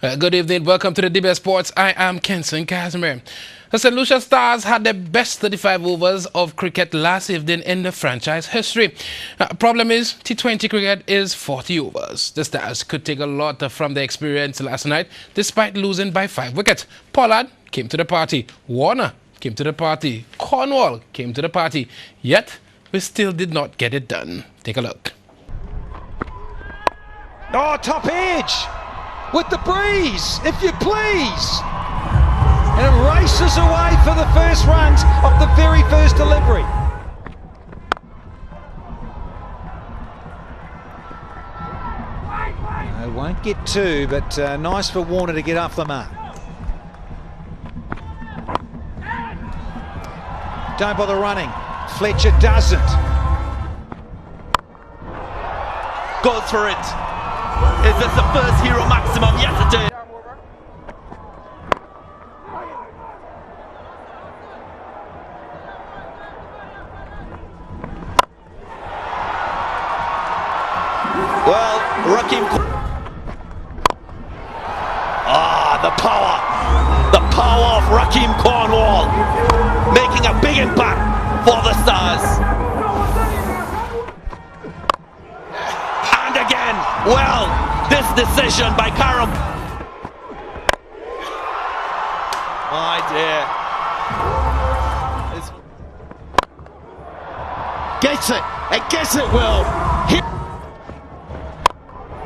Good evening, welcome to the DBS Sports. I am Kenson Casimir. The St. Lucia Stars had their best 35 overs of cricket last evening in the franchise history. Problem is, T20 cricket is 40 overs. The Stars could take a lot from their experience last night despite losing by 5 wickets. Pollard came to the party. Warner came to the party. Cornwall came to the party. Yet, we still did not get it done. Take a look. Oh, top edge with the breeze, if you please. And it races away for the first runs of the very first delivery. I won't get two, but nice for Warner to get off the mark. Don't bother running. Fletcher doesn't. Goes for it. Is this the first hero maximum? Yes, it is. Well, Rakim. The power of Rakim Cornwall, making a big impact for the Stars. And again, well, this decision by Karam. My dear. Gets it, and gets it well.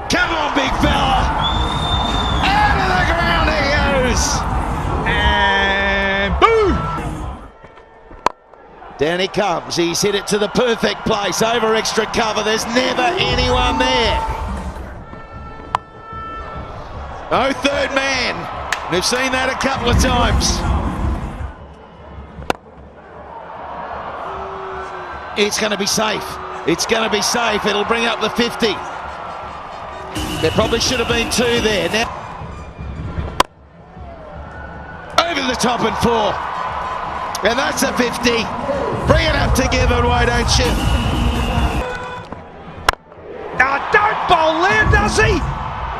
Come on, big fella. Out of the ground he goes. And boom. Down he comes. He's hit it to the perfect place. Over extra cover. There's never anyone there. No third man. We've seen that a couple of times. It's going to be safe. It's going to be safe. It'll bring up the 50. There probably should have been two there. Now, over the top and 4. And that's a 50. Bring it up to Given, why don't you? Don't bowl there, does he?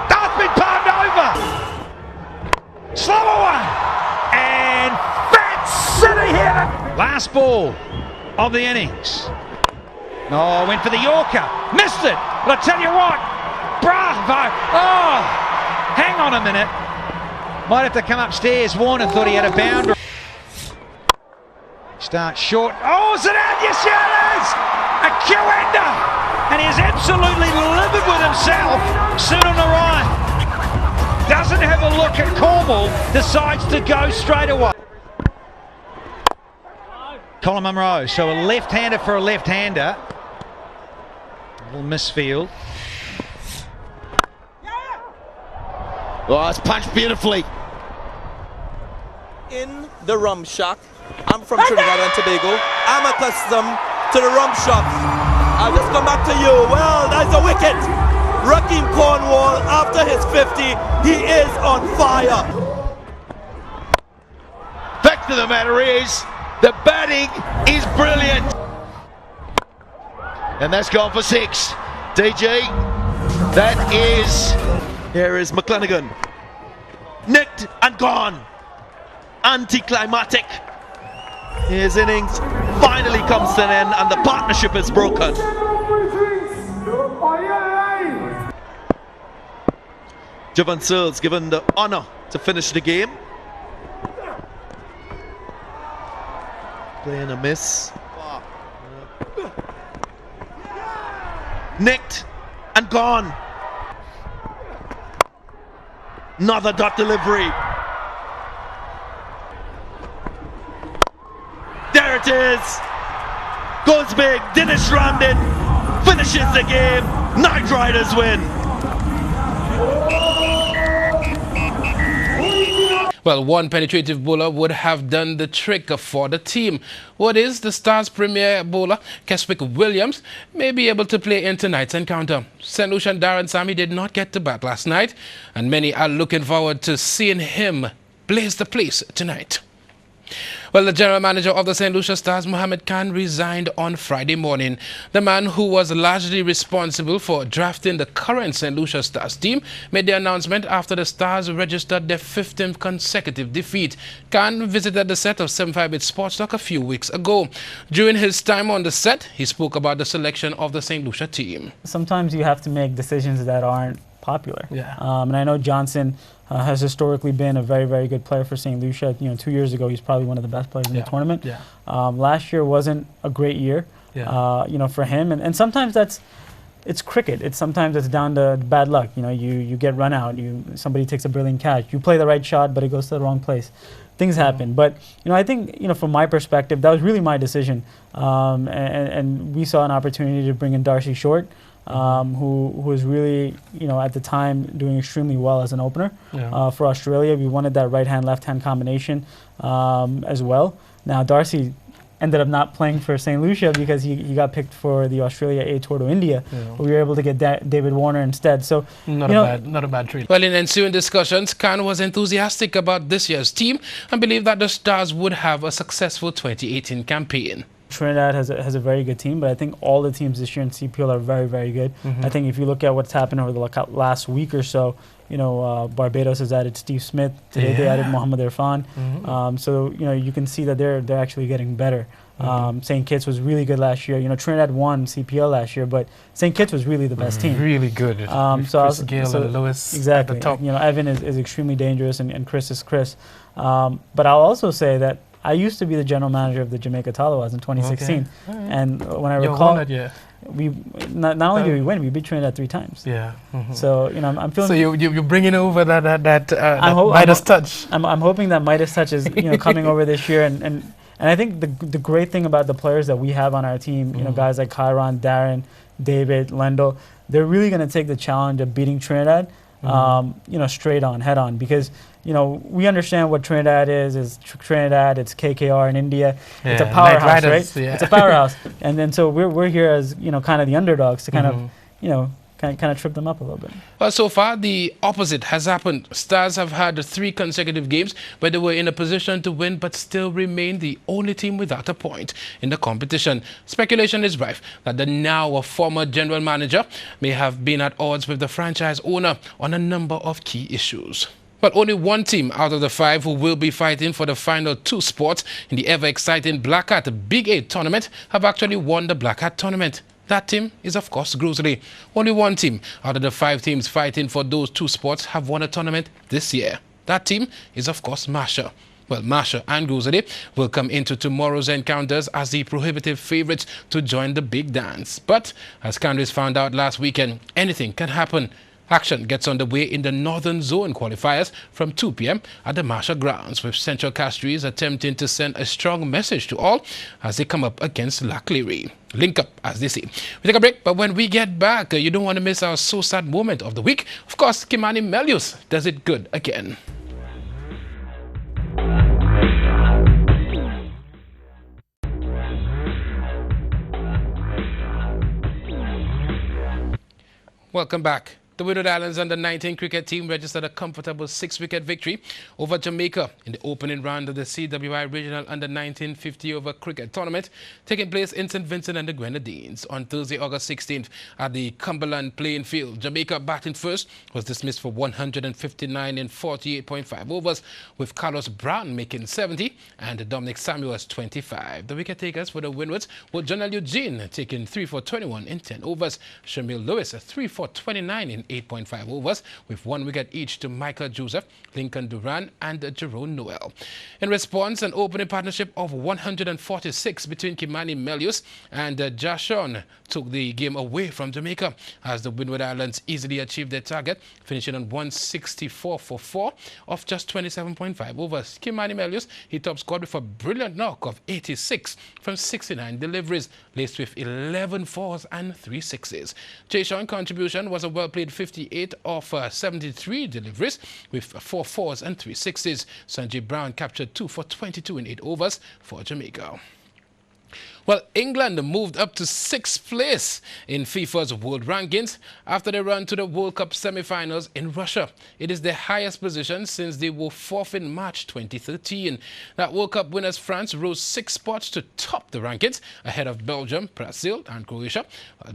That's been palmed over. Slow away. And Fat City hit it. Last ball of the innings. Oh, went for the Yorker. Missed it. But I tell you what, bravo. Oh, hang on a minute. Might have to come upstairs. Warner thought he had a boundary. Start short. Oh, is it out? Yes, it is. A Q-ender. And he is absolutely livid with himself. Soon on the right. Doesn't have a look at Cornwall. Decides to go straight away. Colin Munro. So a left-hander for a left-hander. A little misfield. Oh, it's punched beautifully. In the rum shack. I'm from Trinidad and Tobago. I'm accustomed to the rum shops. I'll just come back to you. Well, that's a wicket. Rakim Cornwall, after his 50, he is on fire. Fact of the matter is, the batting is brilliant. And that's gone for 6. DG, that is... Here is McClenaghan. Nicked and gone. Anticlimactic. His innings finally comes to an end and the partnership is broken. Javan Searles given the honour to finish the game. Playing a miss. Nicked and gone. Another dot delivery. There it is. Goes big. Dinesh Ramdin finishes the game. Knight Riders win. Well, one penetrative bowler would have done the trick for the team. What is the Stars' premier bowler, Keswick Williams, may be able to play in tonight's encounter. St. Lucian Darren Sammy did not get to bat last night, and many are looking forward to seeing him blaze the place tonight. Well, the general manager of the St. Lucia Stars, Mohamed Khan, resigned on Friday morning. The man who was largely responsible for drafting the current St. Lucia Stars team made the announcement after the Stars registered their 15th consecutive defeat. Khan visited the set of 758 Sports Talk a few weeks ago. During his time on the set, he spoke about the selection of the St. Lucia team. Sometimes you have to make decisions that aren't popular. Yeah. And I know Johnson has historically been a very, very good player for St. Lucia. 2 years ago, he's probably one of the best players in the tournament. Yeah. Last year wasn't a great year, for him. And sometimes it's cricket. Sometimes it's down to bad luck. You get run out. Somebody takes a brilliant catch. You play the right shot, but it goes to the wrong place. Things happen. But, I think, from my perspective, that was really my decision. And we saw an opportunity to bring in Darcy Short, who was really, at the time doing extremely well as an opener for Australia. We wanted that right-hand, left-hand combination as well. Now, Darcy ended up not playing for St. Lucia because he got picked for the Australia A Tour to India. But we were able to get David Warner instead. So not a bad trade. Well, in ensuing discussions, Khan was enthusiastic about this year's team and believed that the Stars would have a successful 2018 campaign. Trinidad has a very good team, but I think all the teams this year in CPL are very, very good. I think if you look at what's happened over the last week or so, Barbados has added Steve Smith. Today they added Mohamed Irfan. So you can see that they're actually getting better. St. Kitts was really good last year. Trinidad won CPL last year, but St. Kitts was really the best team. Really good. Chris Gale and Lewis exactly at the top. Evan is extremely dangerous, and Chris is Chris. But I'll also say that I used to be the general manager of the Jamaica Tallawahs in 2016, and when I recall, we not only did we win, we beat Trinidad 3 times. Yeah. So I'm feeling. So you're bringing over that Midas touch. I'm hoping that Midas touch is coming over this year, and I think the great thing about the players that we have on our team, guys like Kyron, Darren, David, Lendl, they're really going to take the challenge of beating Trinidad, straight on, head on, because we understand what Trinidad is Trinidad, it's KKR in India. It's a powerhouse, right? It's a powerhouse. And then so we're here as, kind of the underdogs to kind of trip them up a little bit. Well, so far, the opposite has happened. Stars have had 3 consecutive games where they were in a position to win but still remain the only team without a point in the competition. Speculation is rife that the now former general manager may have been at odds with the franchise owner on a number of key issues. But only one team out of the 5 who will be fighting for the final 2 spots in the ever-exciting Black Hat Big 8 tournament have actually won the Black Hat tournament. That team is, of course, Grizzly. Only one team out of the 5 teams fighting for those 2 spots have won a tournament this year. That team is, of course, Masher. Well, Masher and Grizzly will come into tomorrow's encounters as the prohibitive favorites to join the big dance. But, as Candice found out last weekend, anything can happen. Action gets underway in the Northern Zone qualifiers from 2 p.m. at the Masher grounds, with Central Castries attempting to send a strong message to all as they come up against Lacleary. Link up, as they say. We take a break, but when we get back, you don't want to miss our so sad moment of the week. Of course, Kimani Melius does it good again. Welcome back. The Windward Islands under-19 cricket team registered a comfortable 6-wicket victory over Jamaica in the opening round of the CWI Regional Under-19 50-over cricket tournament taking place in St. Vincent and the Grenadines on Thursday, August 16th at the Cumberland playing field. Jamaica batting first was dismissed for 159 in 48.5 overs, with Carlos Brown making 70 and Dominic Samuels 25. The wicket takers for the Windwards were Jonel Eugene taking 3 for 21 in 10 overs, Shamil Lewis 3 for 29 in 8.5 overs, with 1 wicket each to Michael Joseph, Lincoln Duran and Jerome Noel. In response, an opening partnership of 146 between Kimani Melius and Jashon took the game away from Jamaica as the Windward Islands easily achieved their target, finishing on 164 for 4 of just 27.5 overs. Kimani Melius, he top scored with a brilliant knock of 86 from 69 deliveries, laced with 11 fours and 3 sixes. Jashon's contribution was a well-played 58 of 73 deliveries with 4 fours and 3 sixes. Sanjay Brown captured 2 for 22 in 8 overs for Jamaica. Well, England moved up to 6th place in FIFA's world rankings after they run to the World Cup semi-finals in Russia. It is their highest position since they were 4th in March 2013. That World Cup winners France rose 6 spots to top the rankings ahead of Belgium, Brazil and Croatia.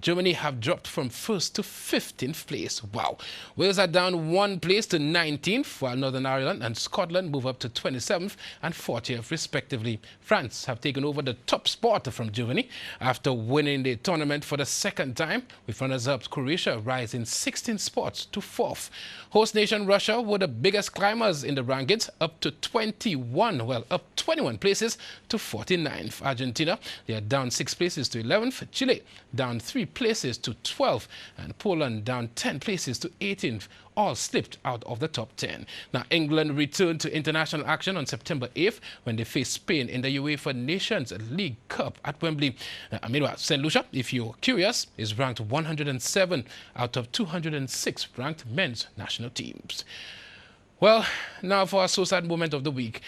Germany have dropped from 1st to 15th place. Wow. Wales are down 1 place to 19th, while Northern Ireland and Scotland move up to 27th and 40th respectively. France have taken over the top spot from Germany after winning the tournament for the 2nd time, with runners-up Croatia rising 16 spots to 4th. Host nation Russia were the biggest climbers in the rankings, up 21 places to 49th. Argentina, they are down 6 places to 11th. Chile down 3 places to 12th, and Poland down 10 places to 18th. All slipped out of the top 10. Now, England returned to international action on September 8th when they faced Spain in the UEFA Nations League Cup at Wembley. Meanwhile, St. Lucia, if you're curious, is ranked 107 out of 206 ranked men's national teams. Well, now for our so sad moment of the week.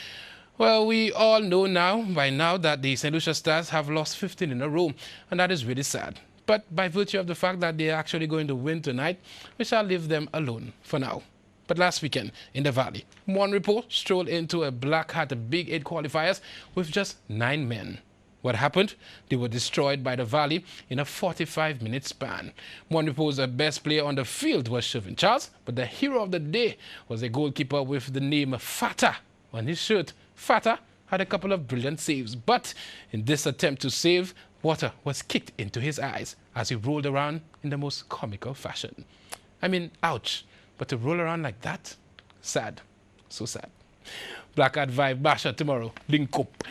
Well, we all know by now that the St. Lucia Stars have lost 15 in a row, and that is really sad. But by virtue of the fact that they're actually going to win tonight, we shall leave them alone for now. But last weekend in the Valley, Monrepo strolled into a Black Hat Big 8 qualifiers with just 9 men. What happened? They were destroyed by the Valley in a 45-minute span. Monrepo's best player on the field was Shervin Charles, but the hero of the day was a goalkeeper with the name Fata on his shirt. Fata had a couple of brilliant saves, but in this attempt to save, water was kicked into his eyes as he rolled around in the most comical fashion. I mean, ouch, but to roll around like that? Sad. So sad. Black Hat Vibe Basher tomorrow. Link up.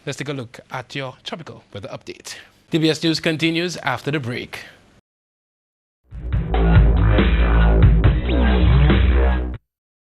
Let's take a look at your tropical weather update. TBS News continues after the break.